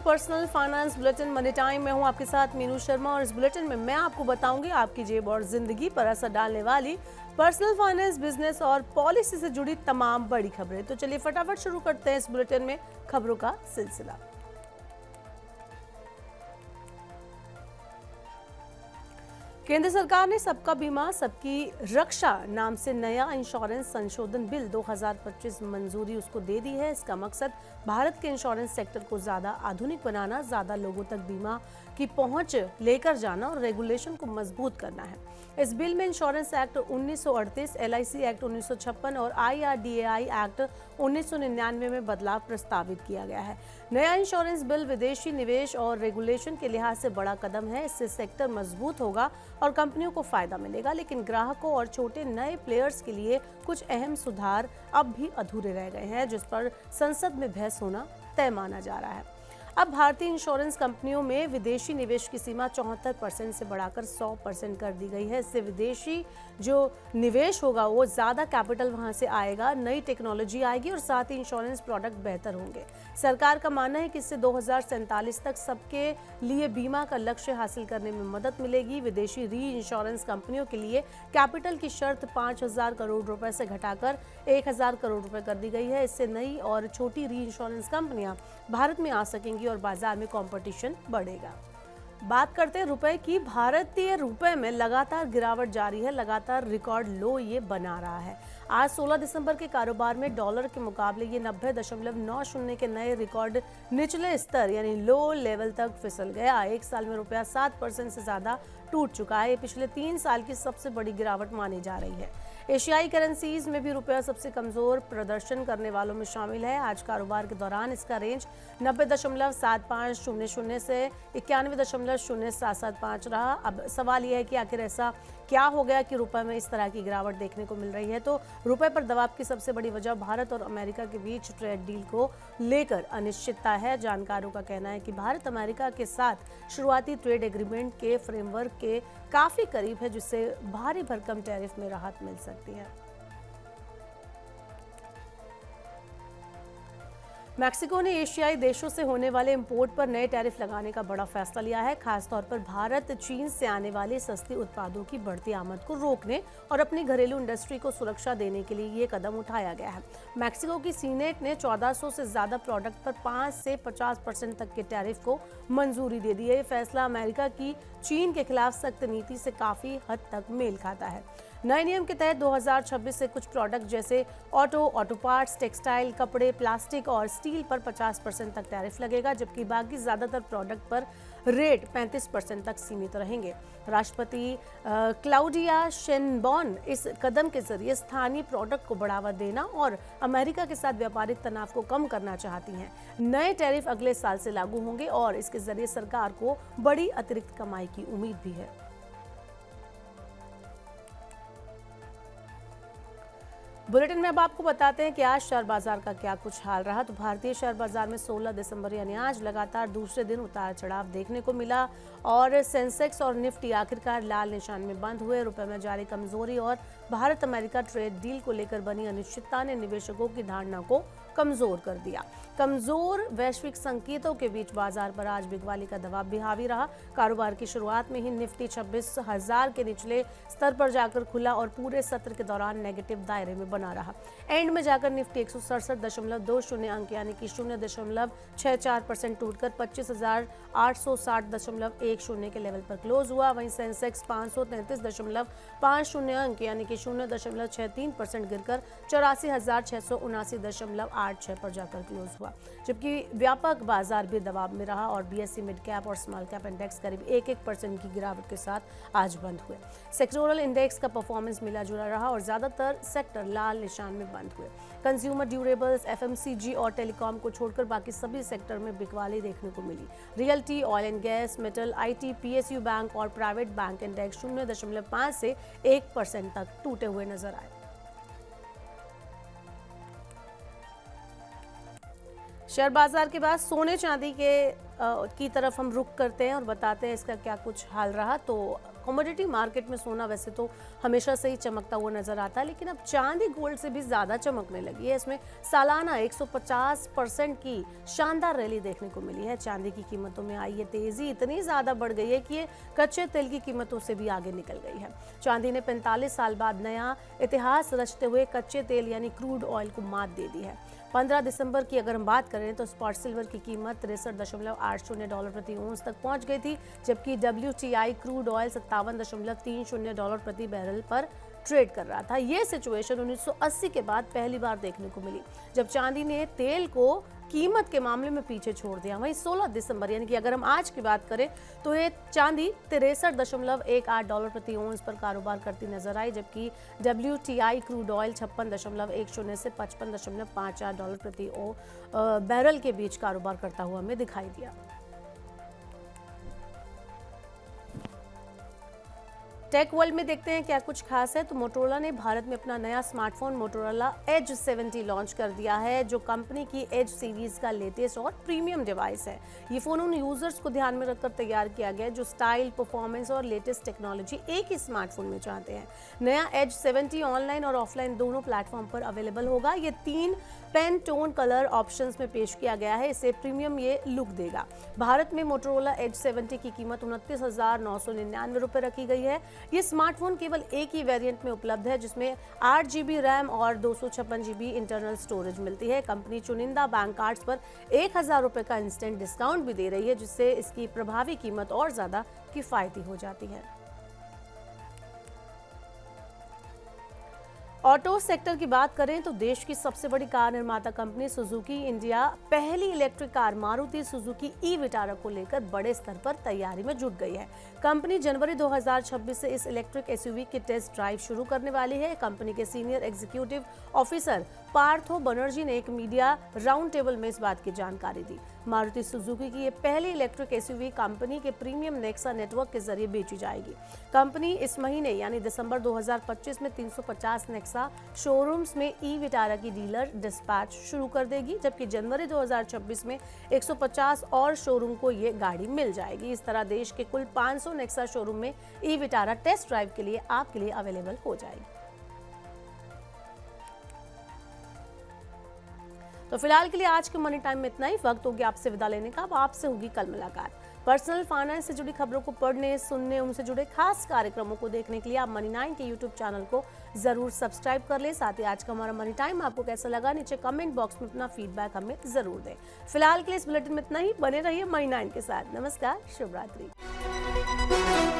Personal finance bulletin money time में हूं आपके साथ मीनू शर्मा और इस बुलेटिन में मैं आपको बताऊंगी आपकी जेब और जिंदगी पर असर डालने वाली पर्सनल फाइनेंस, बिजनेस और पॉलिसी से जुड़ी तमाम बड़ी खबरें। तो चलिए फटाफट शुरू करते हैं इस बुलेटिन में खबरों का सिलसिला। केंद्र सरकार ने सबका बीमा सबकी रक्षा नाम से नया इंश्योरेंस संशोधन बिल 2025 मंजूरी उसको दे दी है। इसका मकसद भारत के इंश्योरेंस सेक्टर को ज्यादा आधुनिक बनाना, ज्यादा लोगों तक बीमा की पहुंच लेकर जाना और रेगुलेशन को मजबूत करना है। इस बिल में इंश्योरेंस एक्ट 1938, LIC एक्ट 1956 और IRDAI एक्ट 1999 में बदलाव प्रस्तावित किया गया है। नया इंश्योरेंस बिल विदेशी निवेश और रेगुलेशन के लिहाज से बड़ा कदम है। इससे सेक्टर मजबूत होगा और कंपनियों को फायदा मिलेगा, लेकिन ग्राहकों और छोटे नए प्लेयर्स के लिए कुछ अहम सुधार अब भी अधूरे रह गए हैं, जिस पर संसद में बहस होना तय माना जा रहा है। अब भारतीय इंश्योरेंस कंपनियों में विदेशी निवेश की सीमा 74% से बढ़ाकर 100% कर दी गई है। इससे विदेशी जो निवेश होगा वो ज़्यादा कैपिटल वहां से आएगा, नई टेक्नोलॉजी आएगी और साथ ही इंश्योरेंस प्रोडक्ट बेहतर होंगे। सरकार का मानना है कि इससे 2047 तक सबके लिए बीमा का लक्ष्य हासिल करने में मदद मिलेगी। विदेशी री इंश्योरेंस कंपनियों के लिए कैपिटल की शर्त 5,000 करोड़ रुपए से घटाकर 1,000 करोड़ रुपए कर दी गई है। इससे नई और छोटी री इंश्योरेंस कंपनियां भारत में आ सकेंगी और बाजार में कंपटीशन बढ़ेगा। बात करते हैं रुपए की। भारतीय रुपए में लगातार गिरावट जारी है, लगातार रिकॉर्ड लो ये बना रहा है। आज 16 दिसंबर के कारोबार में डॉलर के मुकाबले ये 90.90 के नए रिकॉर्ड निचले स्तर यानी लो लेवल तक फिसल गया। एक साल में रुपया 7% से ज्यादा टूट चुका है। ये पिछले 3 साल की सबसे बड़ी गिरावट मानी जा रही है। एशियाई करेंसीज में भी रुपया सबसे कमजोर प्रदर्शन करने वालों में शामिल है। आज कारोबार के दौरान इसका रेंज 90.7500 से 91.0775 रहा। अब सवाल यह है कि आखिर ऐसा क्या हो गया कि रुपए में इस तरह की गिरावट देखने को मिल रही है। तो रुपए पर दबाव की सबसे बड़ी वजह भारत और अमेरिका के बीच ट्रेड डील को लेकर अनिश्चितता है। जानकारों का कहना है कि भारत अमेरिका के साथ शुरुआती ट्रेड एग्रीमेंट के फ्रेमवर्क के काफी करीब है, जिससे भारी भरकम टैरिफ में राहत मिल सकती है। मैक्सिको ने एशियाई देशों से होने वाले इंपोर्ट पर नए टैरिफ लगाने का बड़ा फैसला लिया है। खासतौर पर भारत चीन से आने वाले सस्ते उत्पादों की बढ़ती आमद को रोकने और अपनी घरेलू इंडस्ट्री को सुरक्षा देने के लिए ये कदम उठाया गया है। मैक्सिको की सीनेट ने 1400 से ज्यादा प्रोडक्ट पर 5 से 50% तक के टैरिफ को मंजूरी दे दी है। ये फैसला अमेरिका की चीन के खिलाफ सख्त नीति से काफी हद तक मेल खाता है। नए नियम के तहत 2026 से कुछ प्रोडक्ट जैसे ऑटो पार्ट्स, टेक्सटाइल, कपड़े, प्लास्टिक और स्टील पर 50% तक टैरिफ लगेगा, जबकि बाकी ज्यादातर प्रोडक्ट पर रेट 35% तक सीमित रहेंगे। राष्ट्रपति क्लाउडिया शेनबॉन इस कदम के जरिए स्थानीय प्रोडक्ट को बढ़ावा देना और अमेरिका के साथ व्यापारिक तनाव को कम करना चाहती हैं। नए टैरिफ अगले साल से लागू होंगे और इसके जरिए सरकार को बड़ी अतिरिक्त कमाई की उम्मीद भी है। बुलेटिन में अब आपको बताते हैं कि आज शेयर बाजार का क्या कुछ हाल रहा। तो भारतीय शेयर बाजार में 16 दिसंबर यानी आज लगातार दूसरे दिन उतार चढ़ाव देखने को मिला और सेंसेक्स और निफ्टी आखिरकार लाल निशान में बंद हुए। रुपए में जारी कमजोरी और भारत अमेरिका ट्रेड डील को लेकर बनी अनिश्चितता ने निवेशकों की धारणा को कमजोर कर दिया। कमजोर वैश्विक संकेतों के बीच बाजार पर आज बिकवाली का दबाव भी हावी रहा। कारोबार की शुरुआत में ही निफ्टी 26,000 के निचले स्तर पर जाकर खुला और पूरे सत्र के दौरान नेगेटिव दायरे में बना रहा। एंड में जाकर निफ्टी 167.20 अंक यानी कि 0.64% टूटकर 25,860.10 के लेवल पर क्लोज हुआ। वहीं सेंसेक्स 533.50 अंक यानी कि 0.63% गिरकर 84,679.86 पर जाकर क्लोज हुआ, जबकि व्यापक बाजार भी दबाव में रहा और BSE मिड कैप और स्मॉल कैप इंडेक्स करीब 1% की गिरावट के साथ आज बंद हुए। सेक्टोरल इंडेक्स का परफॉर्मेंस मिला जुला रहा और ज्यादातर सेक्टर लाल निशान में बंद हुए। कंज्यूमर ड्यूरेबल्स, FMCG और टेलीकॉम को छोड़कर बाकी सभी सेक्टर में बिकवाली देखने को मिली। Realty, oil and gas, metal, IT, PSU bank और प्राइवेट बैंक इंडेक्स 0.5 से 1% तक टूटे हुए नजर आए। शेयर बाजार के बाद सोने चांदी के की तरफ हम रुख करते हैं और बताते हैं इसका क्या कुछ हाल रहा। तो कमोडिटी मार्केट में सोना वैसे तो हमेशा से ही चमकता हुआ नजर आता है, लेकिन अब चांदी गोल्ड से भी ज़्यादा चमकने लगी है। इसमें सालाना 150% की शानदार रैली देखने को मिली है। चांदी की कीमतों में आई ये तेज़ी इतनी ज़्यादा बढ़ गई है कि ये कच्चे तेल की कीमतों से भी आगे निकल गई है। चांदी ने 45 साल बाद नया इतिहास रचते हुए कच्चे तेल यानी क्रूड ऑयल को मात दे दी है। 15 दिसंबर की अगर हम बात करें तो स्पॉट सिल्वर की कीमत $63.80 प्रति औंस तक पहुंच गई थी, जबकि WTI क्रूड ऑयल $57.30 प्रति बैरल पर ट्रेड कर रहा था। ये सिचुएशन 1980 के बाद पहली बार देखने को मिली, जब चांदी ने तेल को कीमत के मामले में पीछे छोड़ दिया। वहीं 16 दिसंबर यानी कि अगर हम आज की बात करें तो ये चांदी $63.18 प्रति औंस पर कारोबार करती नजर आई, जबकि WTI क्रूड ऑयल 56.10 से $55.54 प्रति बैरल के बीच कारोबार करता हुआ हमें दिखाई दिया। टेक वर्ल्ड में देखते हैं क्या कुछ खास है। तो मोटोरोला ने भारत में अपना नया स्मार्टफोन मोटोरोला एज 70 लॉन्च कर दिया है, जो कंपनी की एज सीरीज का लेटेस्ट और प्रीमियम डिवाइस है। ये फोन उन यूजर्स को ध्यान में रखकर तैयार किया गया है जो स्टाइल, परफॉर्मेंस और लेटेस्ट टेक्नोलॉजी एक ही स्मार्टफोन में चाहते हैं। नया एज 70 ऑनलाइन और ऑफलाइन दोनों प्लेटफॉर्म पर अवेलेबल होगा। ये 3 पेन टोन कलर ऑप्शंस में पेश किया गया है। इसे प्रीमियम ये लुक देगा। भारत में मोटोरोला एज 70 की कीमत 29,999 रुपए रखी गई है। ये स्मार्टफोन केवल एक ही वेरिएंट में उपलब्ध है, जिसमें 8 GB रैम और 256 GB इंटरनल स्टोरेज मिलती है। कंपनी चुनिंदा बैंक कार्ड्स पर 1,000 रुपए का इंस्टेंट डिस्काउंट भी दे रही है, जिससे इसकी प्रभावी कीमत और ज्यादा किफायती हो जाती है। ऑटो सेक्टर की बात करें तो देश की सबसे बड़ी कार निर्माता कंपनी सुजुकी इंडिया पहली electric car Maruti Suzuki e Vitara को लेकर बड़े स्तर पर तैयारी में जुट गई है। कंपनी जनवरी 2026 से इस इलेक्ट्रिक एसयूवी की टेस्ट ड्राइव शुरू करने वाली है। कंपनी के senior executive officer Partho Banerjee ने एक मीडिया राउंड टेबल में इस बात की जानकारी दी। मारुति सुजुकी की ये पहली इलेक्ट्रिक एसयूवी कंपनी के प्रीमियम नेक्सा नेटवर्क के जरिए बेची जाएगी। कंपनी इस महीने यानी दिसंबर 2025 में 350 नेक्सा शोरूम्स में ई विटारा की डीलर डिस्पैच शुरू कर देगी, जबकि जनवरी 2026 में 150 और शोरूम को ये गाड़ी मिल जाएगी। इस तरह देश के कुल 500 नेक्सा शोरूम में ई विटारा टेस्ट ड्राइव के लिए आपके लिए अवेलेबल हो जाएगी। तो फिलहाल के लिए आज के मनी टाइम में इतना ही। वक्त हो गया आपसे विदा लेने का। अब आपसे होगी कल मुलाकात। पर्सनल फाइनेंस से जुड़ी खबरों को पढ़ने, सुनने, उनसे जुड़े खास कार्यक्रमों को देखने के लिए आप मनी 9 के यूट्यूब चैनल को जरूर सब्सक्राइब कर ले। साथ ही आज का हमारा मनी टाइम आपको कैसा लगा, नीचे कमेंट बॉक्स में अपना फीडबैक हमें जरूर दें। फिलहाल के लिए इस बुलेटिन में इतना ही। बने रहिए मनी 9 के साथ। नमस्कार, शुभ रात्रि।